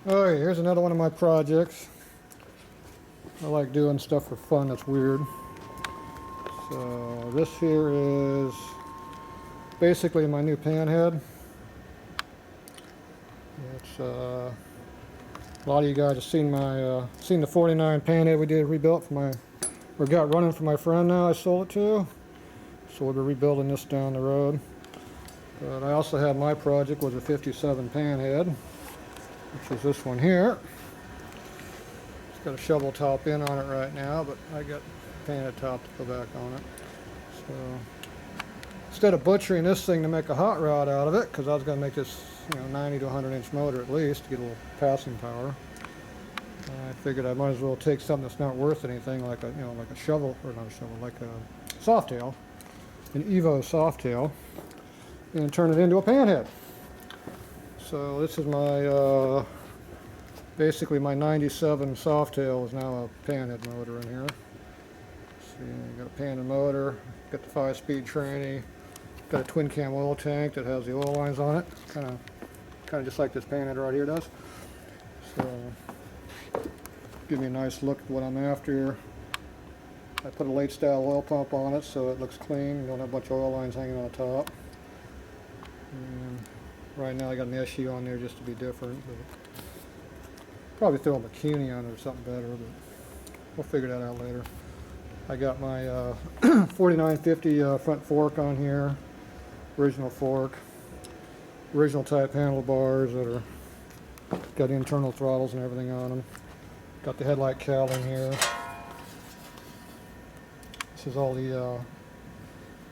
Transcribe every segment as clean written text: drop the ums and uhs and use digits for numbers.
Alright, here's another one of my projects. I like doing stuff for fun that's weird. So this here is basically my new panhead. It's a lot of you guys have seen my seen the 49 panhead we did rebuilt for my got running for my friend now I sold it to. So we'll be rebuilding this down the road. But I also had my project was a 57 panhead, which is this one here. It's got a shovel top in on it right now, but I got painted top to go back on it. So instead of butchering this thing to make a hot rod out of it, because I was going to make this 90 to 100 inch motor at least to get a little passing power, I figured I might as well take something that's not worth anything, like a like a shovel, or not a shovel, like a Softail, an Evo Softail, and turn it into a panhead. So this is my basically my 97 Softail is now a panhead motor in here. See, got a panhead motor, got the 5-speed tranny, got a twin cam oil tank that has the oil lines on it, kind of just like this panhead right here does. So give me a nice look at what I'm after. I put a late style oil pump on it so it looks clean. You don't have a bunch of oil lines hanging on the top. And right now I got an SU on there just to be different. But probably throw a McCuney on it or something better, but we'll figure that out later. I got my 4950 front fork on here, original fork, original type handlebars that are got internal throttles and everything on them. Got the headlight cowling here. This is all the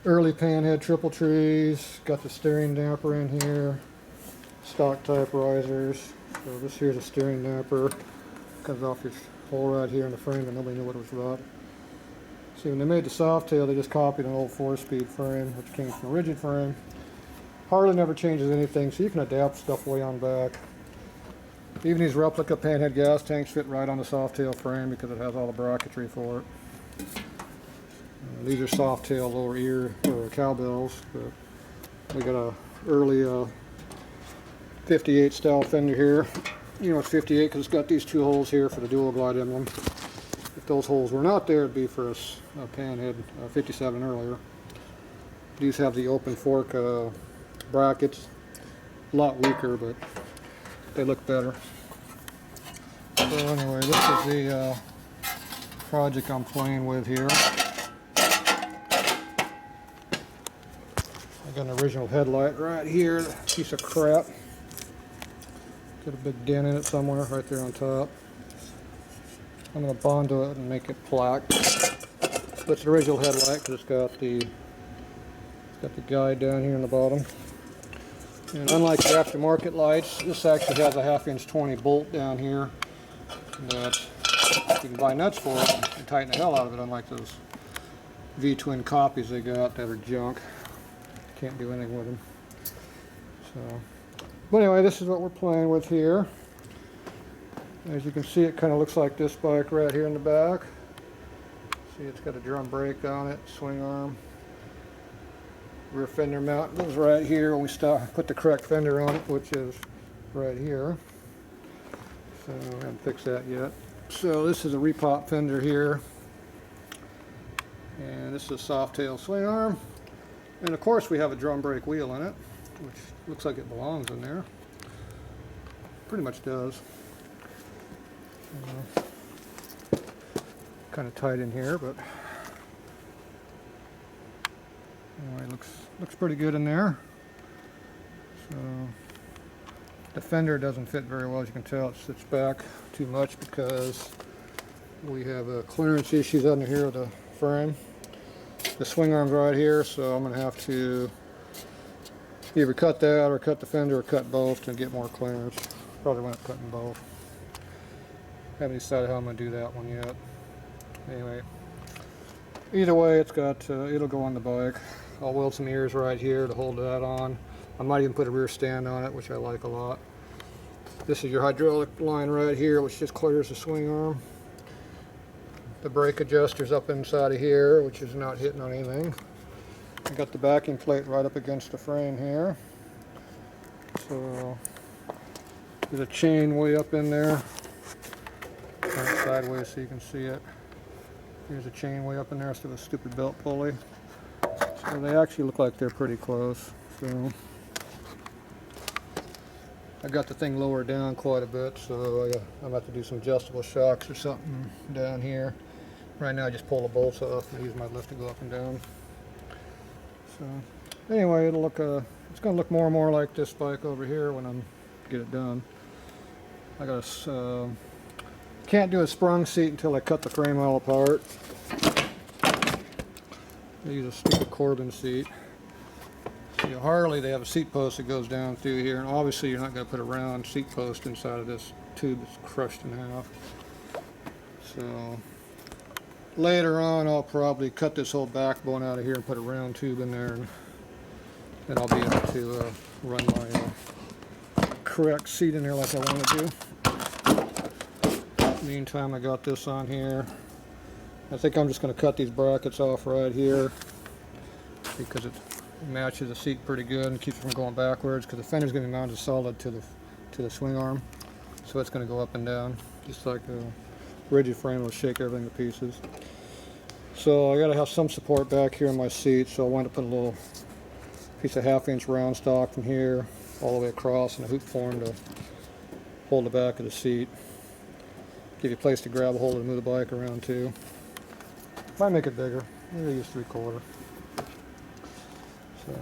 early panhead triple trees. Got the steering damper in here, stock type risers. So this here's a steering damper. Comes off this hole right here in the frame, but nobody knew what it was about. See, when they made the Softail, they just copied an old 4-speed frame, which came from a rigid frame. Harley never changes anything, so you can adapt stuff way on back. Even these replica panhead gas tanks fit right on the Softail frame because it has all the bracketry for it. These are Softail lower ear or cowbells, but we got a early 58 style fender here. You know it's 58 because it's got these two holes here for the dual glide emblem. If those holes were not there, it'd be for a panhead 57 earlier. These have the open fork brackets. A lot weaker, but they look better. So anyway, this is the project I'm playing with here. I got an original headlight right here, piece of crap. Got a big dent in it somewhere, right there on top. I'm going to bondo it and make it black. But it's the original headlight because it's got the guide down here in the bottom. And unlike the aftermarket lights, this actually has a 1/2" 20 bolt down here that you can buy nuts for it and tighten the hell out of it, unlike those V-twin copies they got that are junk. Can't do anything with them. So, but anyway, this is what we're playing with here. As you can see, it kind of looks like this bike right here in the back. See, it's got a drum brake on it, swing arm. Rear fender mount goes right here. We put the correct fender on it, which is right here. So I haven't fixed that yet. So this is a repop fender here. And this is a Softail swing arm. And of course we have a drum brake wheel in it, which looks like it belongs in there. Pretty much does. Kind of tight in here, but anyway, looks pretty good in there. So the fender doesn't fit very well, as you can tell. It sits back too much because we have clearance issues under here with the frame. The swing arm's right here, so I'm going to have to either cut that or cut the fender or cut both to get more clearance. Probably wind up cutting both. Haven't decided how I'm going to do that one yet. Anyway, either way, it's got it'll go on the bike. I'll weld some ears right here to hold that on. I might even put a rear stand on it, which I like a lot. This is your hydraulic line right here, which just clears the swing arm. The brake adjuster's up inside of here, which is not hitting on anything. I got the backing plate right up against the frame here. So There's a chain way up in there. Turn it sideways so you can see it. Here's a chain way up in there instead of a stupid belt pulley. So they actually look like they're pretty close. So I got the thing lowered down quite a bit, so I'm about to do some adjustable shocks or something down here. Right now I just pull the bolts off and I use my lift to go up and down. So anyway, it'll look it's going to look more and more like this bike over here when I'm get it done. I got a can't do a sprung seat until I cut the frame all apart. I use a stupid Corbin seat. See, a Harley, they have a seat post that goes down through here, and obviously you're not going to put a round seat post inside of this tube that's crushed in half. So later on I'll probably cut this whole backbone out of here and put a round tube in there, and then I'll be able to run my correct seat in there like I want to do. Meantime, I got this on here. I think I'm just going to cut these brackets off right here because it matches the seat pretty good and keeps it from going backwards, because the fender's going to be mounted solid to the swing arm, so it's going to go up and down just like a rigid frame will shake everything to pieces. So I got to have some support back here in my seat, so I wanted to put a little piece of 1/2-inch round stock from here all the way across in a hoop form to hold the back of the seat. Give you a place to grab a hold and move the bike around too. Might make it bigger. Maybe use 3/4. So,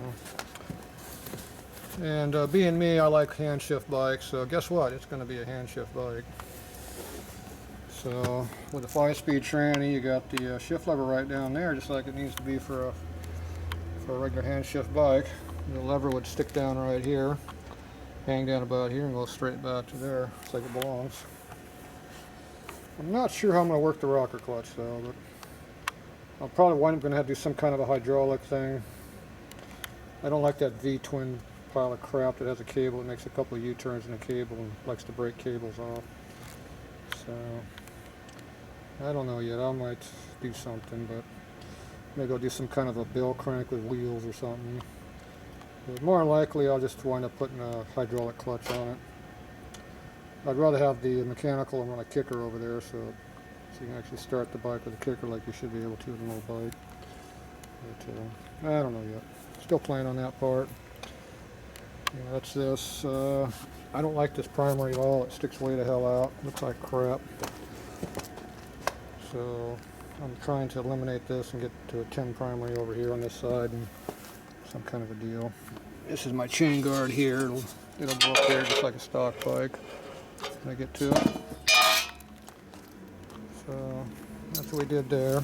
and being me, I like hand shift bikes. So guess what? It's going to be a hand shift bike. So with a 5-speed tranny, you got the shift lever right down there, just like it needs to be for a regular hand shift bike. The lever would stick down right here, hang down about here, and go straight back to there, just like it belongs. I'm not sure how I'm going to work the rocker clutch though, but I'll probably wind up going to have to do some kind of a hydraulic thing. I don't like that V-twin pile of crap that has a cable that makes a couple of U-turns in a cable and likes to break cables off. So I don't know yet. I might do something, but maybe I'll do some kind of a bill crank with wheels or something. But more than likely I'll just wind up putting a hydraulic clutch on it. I'd rather have the mechanical and run a kicker over there, so you can actually start the bike with a kicker like you should be able to with an old bike. But I don't know yet. Still playing on that part. Yeah, that's this. I don't like this primary at all. It sticks way the hell out. Looks like crap. So I'm trying to eliminate this and get to a 10 primary over here on this side and some kind of a deal. This is my chain guard here. It'll go up there just like a stock bike when I get to it. So that's what we did there.